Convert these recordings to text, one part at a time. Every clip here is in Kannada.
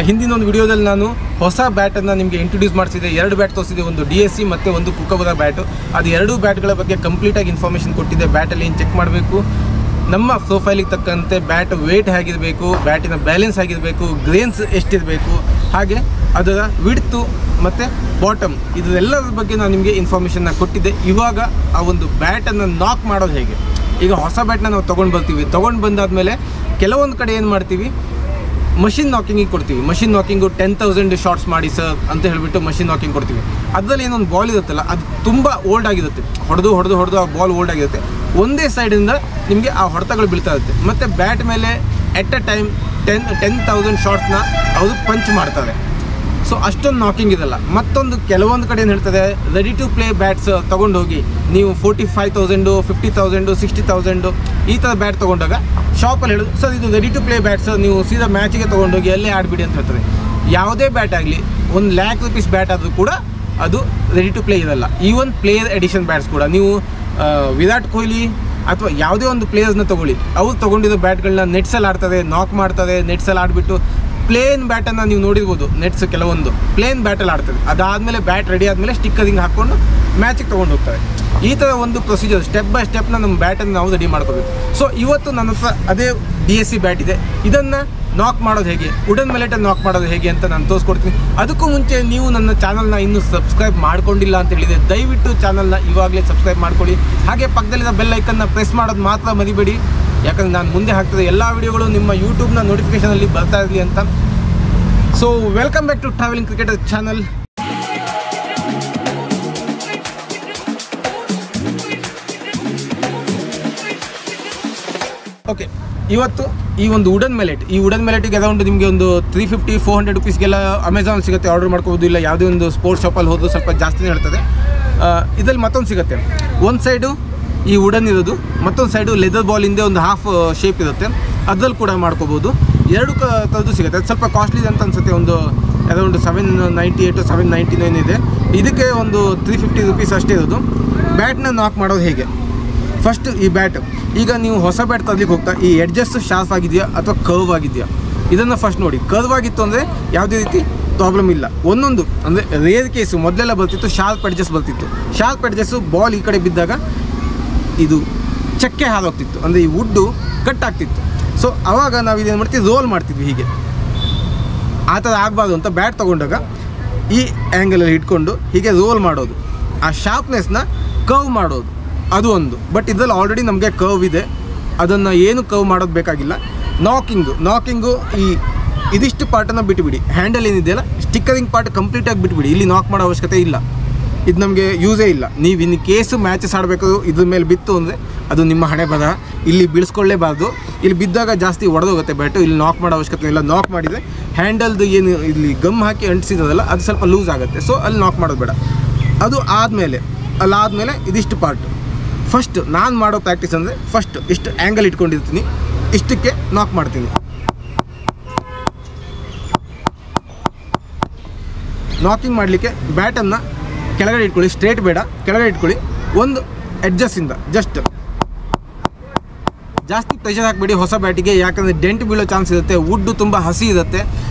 ಹಿಂದಿನ ಒಂದು ವಿಡಿಯೋದಲ್ಲಿ ನಾನು ಹೊಸ ಬ್ಯಾಟನ್ನು ನಿಮಗೆ ಇಂಟ್ರೊಡ್ಯೂಸ್ ಮಾಡಿಸಿದೆ. 2 ಬ್ಯಾಟ್ ತೋರಿಸಿದೆ, ಒಂದು DSC ಮತ್ತು ಒಂದು ಕುಕಬರ ಬ್ಯಾಟು. ಅದು 2 ಬ್ಯಾಟ್ಗಳ ಬಗ್ಗೆ ಕಂಪ್ಲೀಟಾಗಿ ಇನ್ಫಾರ್ಮೇಷನ್ ಕೊಟ್ಟಿದೆ. ಬ್ಯಾಟಲ್ಲಿ ಏನು ಚೆಕ್ ಮಾಡಬೇಕು, ನಮ್ಮ ಪ್ರೊಫೈಲಿಗೆ ತಕ್ಕಂತೆ ಬ್ಯಾಟ್ ವೇಟ್ ಹೇಗಿರಬೇಕು, ಬ್ಯಾಟಿನ ಬ್ಯಾಲೆನ್ಸ್ ಆಗಿರಬೇಕು, ಗ್ರೇನ್ಸ್ ಎಷ್ಟಿರಬೇಕು, ಹಾಗೆ ಅದರ ವಿಡ್ತು ಮತ್ತು ಬಾಟಮ್ ಇದೆಲ್ಲರ ಬಗ್ಗೆ ನಾನು ನಿಮಗೆ ಇನ್ಫಾರ್ಮೇಷನ್ನ ಕೊಟ್ಟಿದ್ದೆ. ಇವಾಗ ಆ ಒಂದು ಬ್ಯಾಟನ್ನು ನಾಕ್ ಮಾಡೋದು ಹೇಗೆ. ಈಗ ಹೊಸ ಬ್ಯಾಟ್ನ ನಾವು ತೊಗೊಂಡು ಬಂದಾದಮೇಲೆ ಕೆಲವೊಂದು ಕಡೆ ಏನು ಮಾಡ್ತೀವಿ, ಮಷಿನ್ ನಾಕಿಂಗಿಗೆ ಕೊಡ್ತೀವಿ. ಮಷಿನ್ ನಾಕಿಂಗು 10,000 ಶಾರ್ಟ್ಸ್ ಮಾಡಿ ಸರ್ ಅಂತ ಹೇಳಿಬಿಟ್ಟು ಮಷಿನ್ ನಾಕಿಂಗ್ ಕೊಡ್ತೀವಿ. ಅದರಲ್ಲಿ ಏನೊಂದು ಬಾಲ್ ಇರುತ್ತಲ್ಲ, ಅದು ತುಂಬ ಓಲ್ಡ್ ಆಗಿರುತ್ತೆ. ಹೊಡೆದು ಆ ಬಾಲ್ ಓಲ್ಡ್ ಆಗಿರುತ್ತೆ. ಒಂದೇ ಸೈಡಿಂದ ನಿಮಗೆ ಆ ಹೊಡೆತಗಳು ಬೀಳ್ತಾ ಇರುತ್ತೆ. ಮತ್ತು ಬ್ಯಾಟ್ ಮೇಲೆ ಎಟ್ ಅ ಟೈಮ್ 10,000 ಶಾರ್ಟ್ಸ್ನ ಅವರು ಪಂಚ್ ಮಾಡ್ತಾರೆ. ಸೊ ಅಷ್ಟೊಂದು ನಾಕಿಂಗ್ ಇದಲ್ಲ. ಮತ್ತೊಂದು ಕೆಲವೊಂದು ಕಡೆ ಏನು ಹೇಳ್ತಾರೆ, ರೆಡಿ ಟು ಪ್ಲೇ ಬ್ಯಾಟ್ಸ್ ತೊಗೊಂಡೋಗಿ ನೀವು 45,000, 50,000, 60,000 ಈ ಥರ ಬ್ಯಾಟ್ ತೊಗೊಂಡಾಗ ಶಾಪಲ್ಲಿ ಹೇಳೋದು, ಸರ್ ಇದು ರೆಡಿ ಟು ಪ್ಲೇ ಬ್ಯಾಟ್ಸ್, ನೀವು ಸೀದಾ ಮ್ಯಾಚಿಗೆ ತೊಗೊಂಡೋಗಿ ಅಲ್ಲೇ ಆಡಿಬಿಡಿ ಅಂತ ಹೇಳ್ತಾರೆ. ಯಾವುದೇ ಬ್ಯಾಟ್ ಆಗಲಿ, 1,00,000 ರೂಪೀಸ್ ಬ್ಯಾಟ್ ಆದರೂ ಕೂಡ ಅದು ರೆಡಿ ಟು ಪ್ಲೇ ಇರಲ್ಲ. ಈವನ್ ಪ್ಲೇಯರ್ ಎಡಿಷನ್ ಬ್ಯಾಟ್ಸ್ ಕೂಡ ನೀವು ವಿರಾಟ್ ಕೊಹ್ಲಿ ಅಥವಾ ಯಾವುದೇ ಒಂದು ಪ್ಲೇಯರ್ಸ್ನ ತೊಗೊಳ್ಳಿ, ಅವ್ರು ತೊಗೊಂಡಿರೋ ಬ್ಯಾಟ್ಗಳನ್ನ ನೆಟ್ಸಲ್ಲಿ ಆಡ್ತಾರೆ, ನಾಕ್ ಮಾಡ್ತಾರೆ. ನೆಟ್ಸಲ್ಲಿ ಆಡಿಬಿಟ್ಟು ಪ್ಲೇನ್ ಬ್ಯಾಟನ್ನು ನೀವು ನೋಡಿರ್ಬೋದು. ನೆಟ್ಸ್ ಕೆಲವೊಂದು ಪ್ಲೇನ್ ಬ್ಯಾಟಲ್ಲಿ ಆಡ್ತದೆ. ಅದಾದಮೇಲೆ ಬ್ಯಾಟ್ ರೆಡಿ ಆದಮೇಲೆ ಸ್ಟಿಕ್ಕರಿಂಗ್ ಹಾಕ್ಕೊಂಡು ಮ್ಯಾಚಿಗೆ ತೊಗೊಂಡು ಹೋಗ್ತಾರೆ. ಈ ಥರ ಒಂದು ಪ್ರೊಸೀಜರ್ ಸ್ಟೆಪ್ ಬೈ ಸ್ಟೆಪ್ನ ನಮ್ಮ ಬ್ಯಾಟನ್ನು ನಾವು ರೆಡಿ ಮಾಡ್ಕೋಬೇಕು. ಸೊ ಇವತ್ತು ನನ್ನ ಹತ್ರ ಅದೇ DSC ಬ್ಯಾಟ್ ಇದೆ. ಇದನ್ನು ನಾಕ್ ಮಾಡೋದು ಹೇಗೆ, ವುಡನ್ ಮೆಲೆಟನ್ನು ನಾಕ್ ಮಾಡೋದು ಹೇಗೆ ಅಂತ ನಾನು ತೋರಿಸ್ಕೊಡ್ತೀನಿ. ಅದಕ್ಕೂ ಮುಂಚೆ ನೀವು ನನ್ನ ಚಾನಲ್ನ ಇನ್ನೂ ಸಬ್ಸ್ಕ್ರೈಬ್ ಮಾಡ್ಕೊಂಡಿಲ್ಲ ಅಂತ ಹೇಳಿದೆ, ದಯವಿಟ್ಟು ಚಾನಲ್ನ ಇವಾಗಲೇ ಸಬ್ಸ್ಕ್ರೈಬ್ ಮಾಡ್ಕೊಳ್ಳಿ. ಹಾಗೆ ಪಕ್ಕದಲ್ಲಿರೋ ಬೆಲ್ ಐಕನ್ನ ಪ್ರೆಸ್ ಮಾಡೋದು ಮಾತ್ರ ಮರಿಬೇಡಿ, ಯಾಕಂದರೆ ನಾನು ಮುಂದೆ ಹಾಕ್ತಿದ್ದೆ ಎಲ್ಲ ವೀಡಿಯೋಗಳು ನಿಮ್ಮ ಯೂಟ್ಯೂಬ್ನ ನೋಟಿಫಿಕೇಷನಲ್ಲಿ ಬರ್ತಾ ಇರಲಿ ಅಂತ. So welcome back to travelling cricketer channel. Okay, ಇವತ್ತು ಈ ಒಂದು ವುಡನ್ ಮೆಲೆಟಿಗೆ ಅರೌಂಡ್ ನಿಮಗೆ ಒಂದು 350-400 ರೂಪೀಸ್ಗೆಲ್ಲ ಅಮೆಝಾನ್ ಸಿಗುತ್ತೆ, ಆರ್ಡರ್ ಮಾಡ್ಕೋಬೋದು. ಇಲ್ಲ ಯಾವುದೇ ಒಂದು ಸ್ಪೋರ್ಟ್ಸ್ ಶಾಪಲ್ಲಿ ಹೋದರೂ ಸ್ವಲ್ಪ ಜಾಸ್ತಿನೇ ಹೇಳ್ತದೆ. ಇದರಲ್ಲಿ ಮತ್ತೊಂದು ಸಿಗುತ್ತೆ. ಒಂದು ಸೈಡು ಈ ವುಡನ್ ಇರೋದು, ಮತ್ತೊಂದು ಸೈಡು ಲೆದರ್ ಬಾಲಿಂದ ಒಂದು ಹಾಫ್ ಶೇಪ್ ಇರುತ್ತೆ, ಅದ್ರಲ್ಲಿ ಕೂಡ ಮಾಡ್ಕೋಬೋದು. 2 ಥರದ್ದು ಸಿಗುತ್ತೆ. ಅದು ಸ್ವಲ್ಪ ಕಾಸ್ಟ್ಲಿ ಅಂತ ಅನಿಸುತ್ತೆ. ಒಂದು ಅರೌಂಡ್ 798 799 ಇದೆ. ಇದಕ್ಕೆ ಒಂದು 350 ರೂಪೀಸ್ ಅಷ್ಟೇ ಇರೋದು. ಬ್ಯಾಟ್ನ ನಾಕ್ ಮಾಡೋದು ಹೇಗೆ, ಫಸ್ಟ್ ಈ ಬ್ಯಾಟ್, ಈಗ ನೀವು ಹೊಸ ಬ್ಯಾಟ್ ತರಲಿಕ್ಕೆ ಹೋಗ್ತಾ ಈ ಎಡ್ಜಸ್ ಶಾರ್ಪ್ ಆಗಿದೆಯಾ ಅಥವಾ ಕರ್ವ್ ಆಗಿದೆಯಾ ಇದನ್ನು ಫಸ್ಟ್ ನೋಡಿ. ಕರ್ವ್ ಆಗಿತ್ತು ಅಂದರೆ ಯಾವುದೇ ರೀತಿ ಪ್ರಾಬ್ಲಮ್ ಇಲ್ಲ. ಒಂದೊಂದು ಅಂದರೆ ರೇರ್ ಕೇಸು ಮೊದಲೆಲ್ಲ ಬರ್ತಿತ್ತು, ಶಾರ್ಪ್ ಎಡ್ಜಸ್ ಬರ್ತಿತ್ತು. ಶಾರ್ಪ್ ಎಡ್ಜಸ್ಸು ಬಾಲ್ ಈ ಕಡೆ ಬಿದ್ದಾಗ ಇದು ಚಕ್ಕೆ ಹಾರೋಗ್ತಿತ್ತು, ಅಂದರೆ ಈ ವುಡ್ಡು ಕಟ್ ಆಗ್ತಿತ್ತು. ಸೊ ಆವಾಗ ನಾವು ಇದೇನು ಮಾಡ್ತೀವಿ, ರೋಲ್ ಮಾಡ್ತಿದ್ವಿ. ಹೀಗೆ ಆ ಥರ ಆಗಬಾರ್ದು ಅಂತ ಬ್ಯಾಟ್ ತೊಗೊಂಡಾಗ ಈ ಆ್ಯಂಗಲಲ್ಲಿ ಇಟ್ಕೊಂಡು ಹೀಗೆ ರೋಲ್ ಮಾಡೋದು, ಆ ಶಾರ್ಪ್ನೆಸ್ನ ಕರ್ವ್ ಮಾಡೋದು, ಅದು ಒಂದು. ಬಟ್ ಇದರಲ್ಲಿ ಆಲ್ರೆಡಿ ನಮಗೆ ಕರ್ವ್ ಇದೆ, ಅದನ್ನು ಏನು ಕರ್ವ್ ಮಾಡೋದು ಬೇಕಾಗಿಲ್ಲ. ನಾಕಿಂಗು ಇದಿಷ್ಟು ಪಾರ್ಟನ್ನು ಬಿಟ್ಟುಬಿಡಿ. ಹ್ಯಾಂಡಲ್ ಏನಿದೆಯಲ್ಲ, ಸ್ಟಿಕ್ಕರಿಂಗ್ ಪಾರ್ಟ್ ಕಂಪ್ಲೀಟಾಗಿ ಬಿಟ್ಬಿಡಿ. ಇಲ್ಲಿ ನಾಕ್ ಮಾಡೋ ಅವಶ್ಯಕತೆ ಇಲ್ಲ, ಇದು ನಮಗೆ ಯೂಸೇ ಇಲ್ಲ. ನೀವು ಇನ್ನು ಕೇಸು ಮ್ಯಾಚಸ್ ಆಡಬೇಕು, ಇದ್ರ ಮೇಲೆ ಬಿತ್ತು ಅಂದರೆ ಅದು ನಿಮ್ಮ ಹಣೆ ಬರಹ. ಇಲ್ಲಿ ಬೀಳಿಸ್ಕೊಳ್ಳೇಬಾರ್ದು. ಇಲ್ಲಿ ಬಿದ್ದಾಗ ಜಾಸ್ತಿ ಒಡೆದೋಗುತ್ತೆ ಬ್ಯಾಟು. ಇಲ್ಲಿ ನಾಕ್ ಮಾಡೋ ಅವಶ್ಯಕತೆ ಇಲ್ಲ. ನಾಕ್ ಮಾಡಿದರೆ ಹ್ಯಾಂಡಲ್ದು ಏನು ಇಲ್ಲಿ ಗಮ್ ಹಾಕಿ ಅಂಟಿಸಿರೋದಲ್ಲ, ಅದು ಸ್ವಲ್ಪ ಲೂಸ್ ಆಗುತ್ತೆ. ಸೊ ಅಲ್ಲಿ ನಾಕ್ ಮಾಡೋದು ಬೇಡ. ಅದು ಅಲ್ಲಾದಮೇಲೆ ಇದಿಷ್ಟು ಪಾರ್ಟ್. ಫಸ್ಟ್ ನಾನು ಮಾಡೋ ಪ್ರಾಕ್ಟೀಸ್ ಅಂದರೆ ಫಸ್ಟ್ ಇಷ್ಟು ಆ್ಯಂಗಲ್ ಇಟ್ಕೊಂಡಿರ್ತೀನಿ, ಇಷ್ಟಕ್ಕೆ ನಾಕ್ ಮಾಡ್ತೀನಿ. ನಾಕಿಂಗ್ ಮಾಡಲಿಕ್ಕೆ ಬ್ಯಾಟನ್ನು ಕೆಳಗಡೆ ಇಟ್ಕೊಳ್ಳಿ, ಸ್ಟ್ರೇಟ್ ಬೇಡ, ಕೆಳಗಡೆ ಇಟ್ಕೊಳ್ಳಿ. ಒಂದು ಎಡ್ಜಸ್ಸಿಂದ ಜಸ್ಟ್, ಜಾಸ್ತಿ ಪ್ರೆಷರ್ ಹಾಕಬೇಡಿ ಹೊಸ ಬ್ಯಾಟಿಗೆ, ಯಾಕಂದರೆ ಡೆಂಟ್ ಬೀಳೋ ಚಾನ್ಸ್ ಇರುತ್ತೆ. ವುಡ್ಡು ತುಂಬ ಹಸಿ ಇರುತ್ತೆ.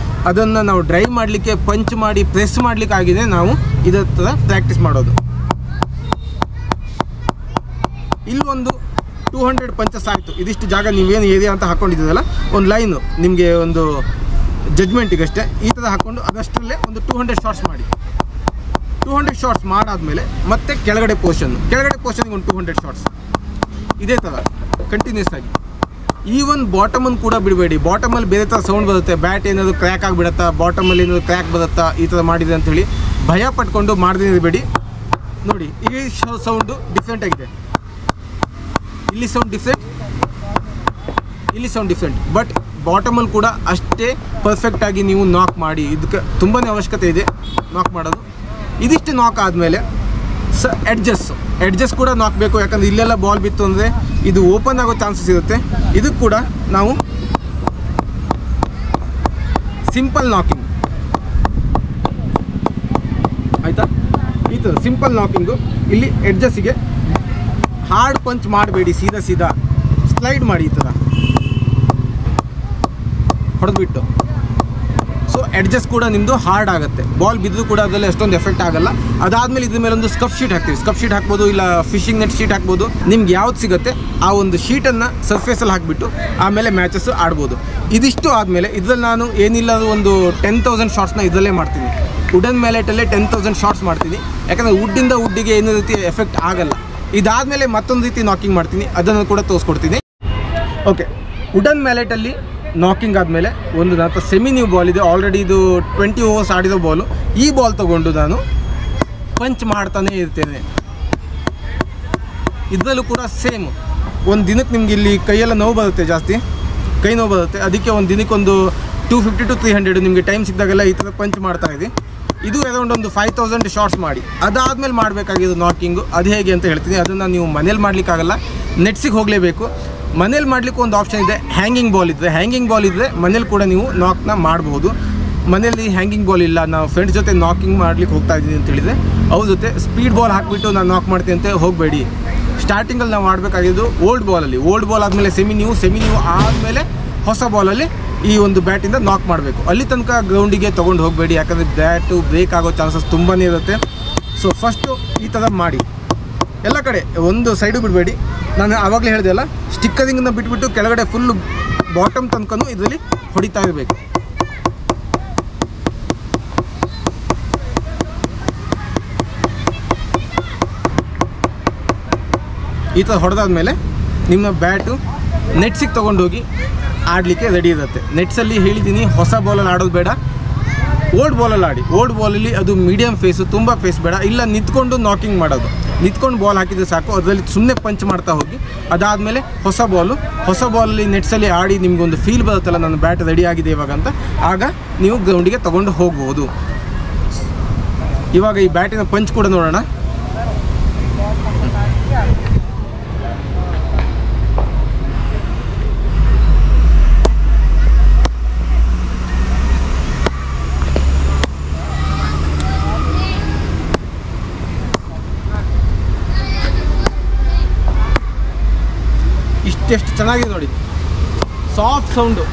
ಅದನ್ನು ನಾವು ಡ್ರೈವ್ ಮಾಡಲಿಕ್ಕೆ, ಪಂಚ್ ಮಾಡಿ ಪ್ರೆಸ್ ಮಾಡಲಿಕ್ಕೆ ಆಗಿದೆ ನಾವು ಇದರ ಥರ ಪ್ರಾಕ್ಟೀಸ್ ಮಾಡೋದು. ಇಲ್ಲಿ ಒಂದು 200 ಪಂಚಸ್ ಆಯಿತು. ಇದಿಷ್ಟು ಜಾಗ ನೀವೇನು ಏರಿಯಾ ಅಂತ ಹಾಕ್ಕೊಂಡಿದ್ದೀರಲ್ಲ, ಒಂದು ಲೈನು ನಿಮಗೆ ಒಂದು ಜಡ್ಜ್ಮೆಂಟಿಗಷ್ಟೇ ಈ ಥರ ಹಾಕ್ಕೊಂಡು ಅದಷ್ಟರಲ್ಲೇ ಒಂದು 200 ಶಾರ್ಟ್ಸ್ ಮಾಡಿ. 200 ಶಾರ್ಟ್ಸ್ ಮಾಡಾದಮೇಲೆ ಮತ್ತೆ ಕೆಳಗಡೆ ಪೋರ್ಷನ್ಗೆ ಒಂದು 200 ಶಾರ್ಟ್ಸ್. ಇದೇ ಥರ ಕಂಟಿನ್ಯೂಸ್ ಆಗಿ. ಈವನ್ ಬಾಟಮನ್ನು ಕೂಡ ಬಿಡಬೇಡಿ. ಬಾಟಮಲ್ಲಿ ಬೇರೆ ಥರ ಸೌಂಡ್ ಬರುತ್ತೆ, ಬ್ಯಾಟ್ ಏನಾದರೂ ಕ್ರ್ಯಾಕ್ ಆಗಿಬಿಡುತ್ತಾ, ಬಾಟಮಲ್ಲಿ ಏನಾದರೂ ಕ್ರ್ಯಾಕ್ ಬರುತ್ತಾ, ಈ ಥರ ಮಾಡಿದೆ ಅಂಥೇಳಿ ಭಯ ಪಟ್ಕೊಂಡು ಮಾಡದೇ ಇರಬೇಡಿ. ನೋಡಿ, ಈ ಸೌಂಡು ಡಿಫ್ರೆಂಟ್ ಆಗಿದೆ, ಇಲ್ಲಿ ಸೌಂಡ್ ಡಿಫ್ರೆಂಟ್, ಬಟ್ ಬಾಟಮಲ್ಲಿ ಕೂಡ ಅಷ್ಟೇ ಪರ್ಫೆಕ್ಟಾಗಿ ನೀವು ನಾಕ್ ಮಾಡಿ. ಇದಕ್ಕೆ ತುಂಬಾ ಅವಶ್ಯಕತೆ ಇದೆ ನಾಕ್ ಮಾಡೋದು. ಇದಿಷ್ಟು ನಾಕ್ ಆದಮೇಲೆ ಎಡ್ಜಸ್ ಕೂಡ ನಾಕ್ ಬೇಕು, ಯಾಕಂದರೆ ಇಲ್ಲೆಲ್ಲ ಬಾಲ್ ಬಿತ್ತು ಅಂದರೆ ಇದು ಓಪನ್ ಆಗೋ ಚಾನ್ಸಸ್ ಇರುತ್ತೆ. ಇದಕ್ಕೆ ಕೂಡ ನಾವು ಸಿಂಪಲ್ ನಾಕಿಂಗ್, ಆಯಿತಾ, ಈ ಥರ ಸಿಂಪಲ್ ನಾಕಿಂಗು. ಇಲ್ಲಿ ಎಡ್ಜಸ್ಸಿಗೆ ಹಾರ್ಡ್ ಪಂಚ್ ಮಾಡಬೇಡಿ, ಸೀದಾ ಸ್ಲೈಡ್ ಮಾಡಿ, ಈ ಥರ ಹೊಡೆದ್ಬಿಟ್ಟು. ಸೊ ಎಡ್ಜಸ್ ಕೂಡ ನಿಮ್ಮದು ಹಾರ್ಡ್ ಆಗುತ್ತೆ, ಬಾಲ್ ಬಿದ್ದರೂ ಕೂಡ ಅದರಲ್ಲಿ ಅಷ್ಟೊಂದು ಎಫೆಕ್ಟ್ ಆಗಲ್ಲ. ಅದಾದಮೇಲೆ ಇದ್ರ ಮೇಲೆ ಒಂದು ಸ್ಕಫ್ ಶೀಟ್ ಹಾಕ್ತೀವಿ, ಸ್ಕಫ್ ಶೀಟ್ ಹಾಕ್ಬೋದು, ಇಲ್ಲ ಫಿಶಿಂಗ್ ನೆಟ್ ಶೀಟ್ ಹಾಕ್ಬೋದು, ನಿಮ್ಗೆ ಯಾವ್ದು ಸಿಗುತ್ತೆ ಆ ಒಂದು ಶೀಟನ್ನು ಸರ್ಫೇಸಲ್ಲಿ ಹಾಕಿಬಿಟ್ಟು ಆಮೇಲೆ ಮ್ಯಾಚಸ್ ಆಡ್ಬೋದು. ಇದಿಷ್ಟು ಆದಮೇಲೆ ಇದರಲ್ಲಿ ನಾನು ಏನಿಲ್ಲ ಅದು ಒಂದು 10,000 ಶಾಟ್ಸ್ನ ಇದರಲ್ಲೇ ಮಾಡ್ತೀನಿ. ವುಡನ್ ಮ್ಯಾಲೆಟಲ್ಲೇ 10,000 ಶಾಟ್ಸ್ ಮಾಡ್ತೀನಿ, ಯಾಕಂದರೆ ವುಡ್ಡಿಂದ ವುಡ್ಡಿಗೆ ಏನೋ ರೀತಿ ಎಫೆಕ್ಟ್ ಆಗಲ್ಲ. ಇದಾದಮೇಲೆ ಮತ್ತೊಂದು ರೀತಿ ನಾಕಿಂಗ್ ಮಾಡ್ತೀನಿ, ಅದನ್ನು ಕೂಡ ತೋರಿಸ್ಕೊಡ್ತೀನಿ. ಓಕೆ, ವುಡನ್ ಮ್ಯಾಲೆಟಲ್ಲಿ ನಾಕಿಂಗ್ ಆದಮೇಲೆ ಒಂದು ನನ್ನ ಸೆಮಿ ನ್ಯೂ ಬಾಲ್ ಇದೆ, ಆಲ್ರೆಡಿ ಇದು 20 ಓವರ್ಸ್ ಆಡಿರೋ ಬಾಲು. ಈ ಬಾಲ್ ತೊಗೊಂಡು ನಾನು ಪಂಚ್ ಮಾಡ್ತಾನೇ ಇರ್ತೇನೆ. ಇದರಲ್ಲೂ ಕೂಡ ಸೇಮ್, ಒಂದು ದಿನಕ್ಕೆ ನಿಮ್ಗೆ ಇಲ್ಲಿ ಕೈಯೆಲ್ಲ ನೋವು ಬರುತ್ತೆ, ಜಾಸ್ತಿ ಕೈ ನೋವು ಬರುತ್ತೆ. ಅದಕ್ಕೆ ಒಂದು ದಿನಕ್ಕೊಂದು 250 to 300 ನಿಮಗೆ ಟೈಮ್ ಸಿಕ್ಕಿದಾಗೆಲ್ಲ ಈ ಥರ ಪಂಚ್ ಮಾಡ್ತಾ ಇದ್ದೀನಿ. ಇದು ಅರೌಂಡ್ ಒಂದು 5,000 ಶಾಟ್ಸ್ ಮಾಡಿ ಅದಾದಮೇಲೆ ಮಾಡಬೇಕಾಗಿದ್ದು ನಾಕಿಂಗು. ಅದು ಹೇಗೆ ಅಂತ ಹೇಳ್ತೀನಿ. ಅದನ್ನು ನೀವು ಮನೇಲಿ ಮಾಡಲಿಕ್ಕಾಗಲ್ಲ, ನೆಟ್ಸಿಗೆ ಹೋಗಲೇಬೇಕು. ಮನೇಲಿ ಮಾಡಲಿಕ್ಕೆ ಒಂದು ಆಪ್ಷನ್ ಇದೆ, ಹ್ಯಾಂಗಿಂಗ್ ಬಾಲ್ ಇದ್ದರೆ. ಹ್ಯಾಂಗಿಂಗ್ ಬಾಲ್ ಇದ್ದರೆ ಮನೇಲಿ ಕೂಡ ನೀವು ನಾಕ್ನ ಮಾಡ್ಬೋದು. ಮನೇಲಿ ಹ್ಯಾಂಗಿಂಗ್ ಬಾಲ್ ಇಲ್ಲ, ನಾವು ಫ್ರೆಂಡ್ಸ್ ಜೊತೆ ನಾಕಿಂಗ್ ಮಾಡ್ಲಿಕ್ಕೆ ಹೋಗ್ತಾ ಇದ್ದೀನಿ ಅಂತ ಹೇಳಿದರೆ ಅವ್ರ ಜೊತೆ ಸ್ಪೀಡ್ ಬಾಲ್ ಹಾಕಿಬಿಟ್ಟು ನಾನು ನಾಕ್ ಮಾಡ್ತೀನಿ ಅಂತ ಹೋಗಬೇಡಿ. ಸ್ಟಾರ್ಟಿಂಗಲ್ಲಿ ನಾವು ಮಾಡಬೇಕಾಗಿದ್ದು ಓಲ್ಡ್ ಬಾಲಲ್ಲಿ, ಓಲ್ಡ್ ಬಾಲ್ ಆದಮೇಲೆ ಸೆಮಿ ನ್ಯೂ ಆದಮೇಲೆ ಹೊಸ ಬಾಲಲ್ಲಿ ಈ ಒಂದು ಬ್ಯಾಟಿಂದ ನಾಕ್ ಮಾಡಬೇಕು. ಅಲ್ಲಿ ತನಕ ಗ್ರೌಂಡಿಗೆ ತೊಗೊಂಡು ಹೋಗಬೇಡಿ, ಯಾಕಂದರೆ ಬ್ಯಾಟು ಬ್ರೇಕ್ ಆಗೋ ಚಾನ್ಸಸ್ ತುಂಬಾ ಇರುತ್ತೆ. ಸೊ ಫಸ್ಟು ಈ ಥರ ಮಾಡಿ, ಎಲ್ಲ ಕಡೆ ಒಂದು ಸೈಡು ಬಿಡಬೇಡಿ. ನಾನು ಆವಾಗಲೇ ಹೇಳಿದೆ ಅಲ್ಲ, ಸ್ಟಿಕ್ಕರಿಂಗನ್ನು ಬಿಟ್ಬಿಟ್ಟು ಕೆಳಗಡೆ ಫುಲ್ಲು ಬಾಟಮ್ ತನಕನೂ ಇದರಲ್ಲಿ ಹೊಡಿತಾ ಇರಬೇಕು. ಈ ಥರ ಹೊಡೆದಾದ್ಮೇಲೆ ನಿಮ್ಮ ಬ್ಯಾಟು ನೆಟ್ಸಿಗೆ ತೊಗೊಂಡೋಗಿ ಆಡಲಿಕ್ಕೆ ರೆಡಿ ಇರುತ್ತೆ. ನೆಟ್ಸಲ್ಲಿ ಹೇಳಿದ್ದೀನಿ, ಹೊಸ ಬಾಲಲ್ಲಿ ಆಡೋದು ಬೇಡ, ಓಲ್ಡ್ ಬಾಲಲ್ಲಿ ಆಡಿ. ಓಲ್ಡ್ ಬಾಲಲ್ಲಿ ಅದು ಮೀಡಿಯಮ್ ಫೇಸು, ತುಂಬ ಫೇಸ್ ಬೇಡ. ಇಲ್ಲ ನಿಂತ್ಕೊಂಡು ನಾಕಿಂಗ್ ಮಾಡೋದು, ನಿಂತ್ಕೊಂಡು ಬಾಲ್ ಹಾಕಿದರೆ ಸಾಕು. ಅದರಲ್ಲಿ ಸುಮ್ಮನೆ ಪಂಚ್ ಮಾಡ್ತಾ ಹೋಗಿ. ಅದಾದಮೇಲೆ ಹೊಸ ಬಾಲಲ್ಲಿ ನೆಟ್ಸಲ್ಲಿ ಆಡಿ ನಿಮಗೊಂದು ಫೀಲ್ ಬರುತ್ತಲ್ಲ, ನನ್ನ ಬ್ಯಾಟ್ ರೆಡಿ ಆಗಿದೆ ಇವಾಗ ಅಂತ, ಆಗ ನೀವು ಗ್ರೌಂಡಿಗೆ ತೊಗೊಂಡು ಹೋಗ್ಬೋದು. ಇವಾಗ ಈ ಬ್ಯಾಟಿನ ಪಂಚ್ ಕೂಡ ನೋಡೋಣ. ಇಷ್ಟೆಷ್ಟು ಚೆನ್ನಾಗಿದೆ ನೋಡಿ, ಸಾಫ್ಟ್ ಸೌಂಡು.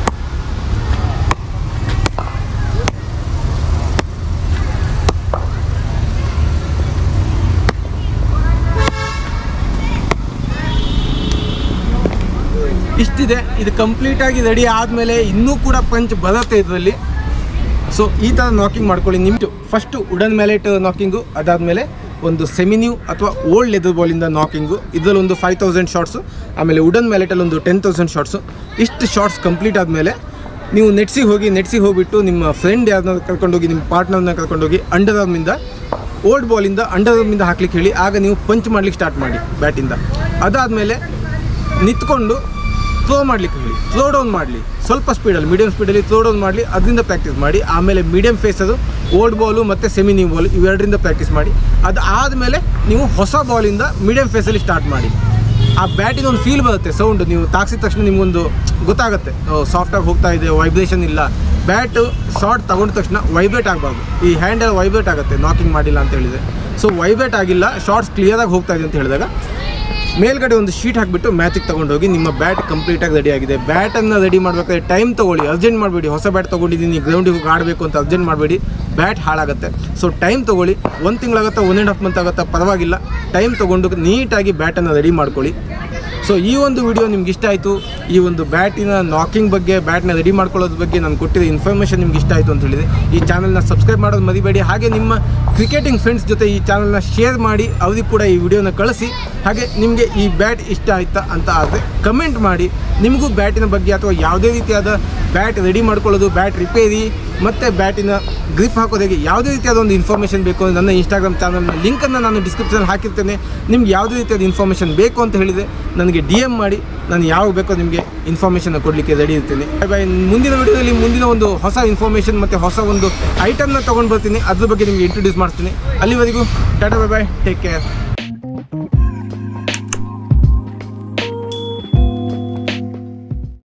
ಇಷ್ಟಿದೆ. ಇದು ಕಂಪ್ಲೀಟಾಗಿ ರೆಡಿ ಆದಮೇಲೆ ಇನ್ನೂ ಕೂಡ ಪಂಚ್ ಬರುತ್ತೆ ಇದರಲ್ಲಿ. ಸೊ ಈ ಥರ ನಾಕಿಂಗ್ ಮಾಡ್ಕೊಳ್ಳಿ. ನಿಮ್ಮದು ಫಸ್ಟು ವುಡನ್ ಮ್ಯಾಲೆಟ್ ನಾಕಿಂಗು, ಅದಾದಮೇಲೆ ಒಂದು ಸೆಮಿ ನ್ಯೂ ಅಥವಾ ಓಲ್ಡ್ ಲೆದರ್ ಬಾಲಿಂದ ನಾಕಿಂಗು. ಇದರಲ್ಲಿ ಒಂದು 5,000 ಶಾಟ್ಸು, ಆಮೇಲೆ ವುಡನ್ ಮ್ಯಾಲೆಟಲ್ಲಿ ಒಂದು 10,000 ಶಾಟ್ಸು. ಇಷ್ಟು ಶಾಟ್ಸ್ ಕಂಪ್ಲೀಟ್ ಆದಮೇಲೆ ನೀವು ನೆಟ್ಸಿಗೆ ಹೋಗಿಬಿಟ್ಟು ನಿಮ್ಮ ಫ್ರೆಂಡ್ ಯಾರನ್ನ ಕರ್ಕೊಂಡೋಗಿ, ನಿಮ್ಮ ಪಾರ್ಟ್ನರ್ನ ಕರ್ಕೊಂಡೋಗಿ ಅಂಡರ್ ಆರ್ಮಿಂದ, ಓಲ್ಡ್ ಬಾಲಿಂದ ಅಂಡರ್ ಆರ್ಮಿಂದ ಹಾಕ್ಲಿಕ್ಕೆ ಹೇಳಿ. ಆಗ ನೀವು ಪಂಚ್ ಮಾಡ್ಲಿಕ್ಕೆ ಸ್ಟಾರ್ಟ್ ಮಾಡಿ ಬ್ಯಾಟಿಂದ. ಅದಾದಮೇಲೆ ನಿಂತ್ಕೊಂಡು ಥ್ರೋ ಮಾಡಲಿಕ್ಕೆ ಹೇಳಿ, ಥ್ರೋ ಡೌನ್ ಮಾಡಲಿ ಸ್ವಲ್ಪ ಸ್ಪೀಡಲ್ಲಿ, ಮೀಡಿಯಮ್ ಸ್ಪೀಡಲ್ಲಿ ಥ್ರೋ ಡೌನ್ ಮಾಡಲಿ. ಅದರಿಂದ ಪ್ರಾಕ್ಟೀಸ್ ಮಾಡಿ. ಆಮೇಲೆ ಮೀಡಿಯಮ್ ಫೇಸದು ಓಲ್ಡ್ ಬಾಲು ಮತ್ತು ಸೆಮಿ ನ್ಯೂ ಬಾಲ್ ಇವೆರಡರಿಂದ ಪ್ರಾಕ್ಟೀಸ್ ಮಾಡಿ. ಅದಾದಮೇಲೆ ನೀವು ಹೊಸ ಬಾಲಿಂದ ಮೀಡಿಯಮ್ ಫೇಸಲ್ಲಿ ಸ್ಟಾರ್ಟ್ ಮಾಡಿ. ಆ ಬ್ಯಾಟಿನ ಒಂದು ಫೀಲ್ ಬರುತ್ತೆ, ಸೌಂಡು ನೀವು ತಾಗಿಸಿದ ತಕ್ಷಣ ನಿಮಗೊಂದು ಗೊತ್ತಾಗುತ್ತೆ, ಸಾಫ್ಟಾಗಿ ಹೋಗ್ತಾ ಇದೆ, ವೈಬ್ರೇಷನ್ ಇಲ್ಲ. ಬ್ಯಾಟು ಶಾರ್ಟ್ ತಗೊಂಡ ತಕ್ಷಣ ವೈಬ್ರೇಟ್ ಆಗಬಾರ್ದು. ಈ ಹ್ಯಾಂಡಲ್ಲಿ ವೈಬ್ರೇಟ್ ಆಗುತ್ತೆ ನಾಕಿಂಗ್ ಮಾಡಿಲ್ಲ ಅಂತ ಹೇಳಿದರೆ. ಸೊ ವೈಬ್ರೇಟ್ ಆಗಿಲ್ಲ, ಶಾರ್ಟ್ಸ್ ಕ್ಲಿಯರಾಗಿ ಹೋಗ್ತಾ ಇದೆ ಅಂತ ಹೇಳಿದಾಗ ಮೇಲ್ಗಡೆ ಒಂದು ಶೀಟ್ ಹಾಕಿಬಿಟ್ಟು ಮ್ಯಾಚಿಗೆ ತೊಗೊಂಡೋಗಿ ನಿಮ್ಮ ಬ್ಯಾಟ್ ಕಂಪ್ಲೀಟಾಗಿ ರೆಡಿ ಆಗಿದೆ. ಬ್ಯಾಟನ್ನು ರೆಡಿ ಮಾಡಬೇಕಾದ್ರೆ ಟೈಮ್ ತೊಗೊಳ್ಳಿ, ಅರ್ಜೆಂಟ್ ಮಾಡಬೇಡಿ. ಹೊಸ ಬ್ಯಾಟ್ ತೊಗೊಂಡಿದ್ದೀನಿ, ಗ್ರೌಂಡಿಗೆ ಹೋಗಿ ಆಡಬೇಕು ಅಂತ ಅರ್ಜೆಂಟ್ ಮಾಡಬೇಡಿ, ಬ್ಯಾಟ್ ಹಾಳಾಗುತ್ತೆ. ಸೊ ಟೈಮ್ ತೊಗೊಳ್ಳಿ, 1 ತಿಂಗಳಾಗುತ್ತಾ 1.5 ಮಂತ್ ಆಗುತ್ತಾ ಪರವಾಗಿಲ್ಲ, ಟೈಮ್ ತೊಗೊಂಡು ನೀಟಾಗಿ ಬ್ಯಾಟನ್ನು ರೆಡಿ ಮಾಡ್ಕೊಳ್ಳಿ. ಸೊ ಈ ಒಂದು ವಿಡಿಯೋ ನಿಮ್ಗೆ ಇಷ್ಟ ಆಯಿತು, ಈ ಒಂದು ಬ್ಯಾಟಿನ ನಾಕಿಂಗ್ ಬಗ್ಗೆ, ಬ್ಯಾಟ್ನ ರೆಡಿ ಮಾಡ್ಕೊಳ್ಳೋದ್ರ ಬಗ್ಗೆ ನಾನು ಕೊಟ್ಟಿರೋ ಇನ್ಫಾರ್ಮೇಷನ್ ನಿಮ್ಗೆ ಇಷ್ಟ ಆಯಿತು ಅಂತ ಹೇಳಿದೆ. ಈ ಚಾನಲ್ನ ಸಬ್ಸ್ಕ್ರೈಬ್ ಮಾಡೋದು ಮರಿಬೇಡಿ. ಹಾಗೆ ನಿಮ್ಮ ಕ್ರಿಕೆಟಿಂಗ್ ಫ್ರೆಂಡ್ಸ್ ಜೊತೆ ಈ ಚಾನಲ್ನ ಶೇರ್ ಮಾಡಿ, ಅವ್ರಿಗೆ ಕೂಡ ಈ ವಿಡಿಯೋನ ಕಳಿಸಿ. ಹಾಗೆ ನಿಮಗೆ ಈ ಬ್ಯಾಟ್ ಇಷ್ಟ ಆಯ್ತಾ ಅಂತ ಆದರೆ ಕಮೆಂಟ್ ಮಾಡಿ. ನಿಮಗೂ ಬ್ಯಾಟಿನ ಬಗ್ಗೆ ಅಥವಾ ಯಾವುದೇ ರೀತಿಯಾದ ಬ್ಯಾಟ್ ರೆಡಿ ಮಾಡ್ಕೊಳ್ಳೋದು, ಬ್ಯಾಟ್ ರಿಪೇರಿ ಮತ್ತು ಬ್ಯಾಟಿನ ಗ್ರಿಪ್ ಹಾಕೋದು ಹೇಗೆ, ಯಾವುದೇ ರೀತಿಯಾದ ಒಂದು ಇನ್ಫಾರ್ಮೇಷನ್ ಬೇಕು ಅಂದರೆ ನನ್ನ ಇನ್ಸ್ಟಾಗ್ರಾಮ್ ಚಾನಲ್ನ ಲಿಂಕನ್ನು ನಾನು ಡಿಸ್ಕ್ರಿಪ್ಷನಲ್ಲಿ ಹಾಕಿರ್ತೇನೆ. ನಿಮ್ಗೆ ಯಾವುದೇ ರೀತಿಯಾದ ಇನ್ಫಾರ್ಮೇಷನ್ ಬೇಕು ಅಂತ ಹೇಳಿದರೆ ನನಗೆ DM ಮಾಡಿ, ನಾನು ಯಾವಾಗ ಬೇಕೋ ನಿಮಗೆ ಇನ್ಫಾರ್ಮೇಷನ್ ಕೊಡಲಿಕ್ಕೆ ರೆಡಿ ಇರ್ತೀನಿ. ಬೈ ಮುಂದಿನ ವಿಡಿಯೋದಲ್ಲಿ ಮುಂದಿನ ಒಂದು ಹೊಸ ಇನ್ಫಾರ್ಮೇಷನ್ ಮತ್ತು ಹೊಸ ಒಂದು ಐಟಮ್ನ ತೊಗೊಂಡು ಬರ್ತೀನಿ, ಅದ್ರ ಬಗ್ಗೆ ನಿಮಗೆ ಇಂಟ್ರೊಡ್ಯೂಸ್ ಮಾಡ್ತೀನಿ. ಅಲ್ಲಿವರೆಗೂ Tata, bye bye, take care.